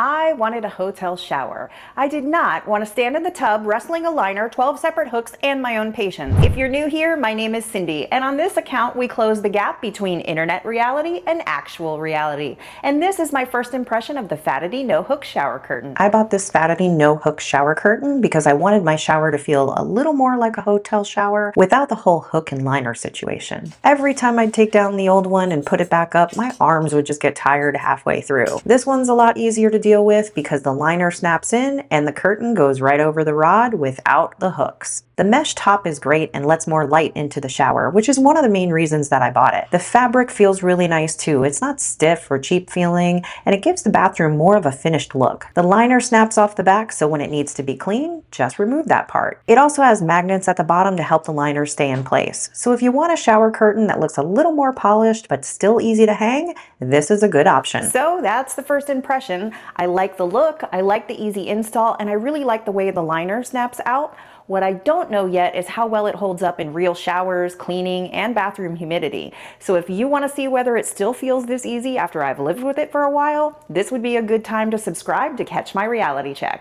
I wanted a hotel shower. I did not want to stand in the tub wrestling a liner, 12 separate hooks, and my own patience. If you're new here, my name is Cindy, and on this account we close the gap between internet reality and actual reality. And this is my first impression of the Fadoty no-hook shower curtain. I bought this Fadoty no-hook shower curtain because I wanted my shower to feel a little more like a hotel shower without the whole hook and liner situation. Every time I'd take down the old one and put it back up, my arms would just get tired halfway through. This one's a lot easier to deal with because the liner snaps in and the curtain goes right over the rod without the hooks. The mesh top is great and lets more light into the shower, which is one of the main reasons that I bought it. The fabric feels really nice too. It's not stiff or cheap feeling, and it gives the bathroom more of a finished look. The liner snaps off the back, so when it needs to be clean, just remove that part. It also has magnets at the bottom to help the liner stay in place. So if you want a shower curtain that looks a little more polished but still easy to hang, this is a good option. So that's the first impression. I like the look, I like the easy install, and I really like the way the liner snaps out. What I don't know yet is how well it holds up in real showers, cleaning, and bathroom humidity. So if you want to see whether it still feels this easy after I've lived with it for a while, this would be a good time to subscribe to catch my reality check.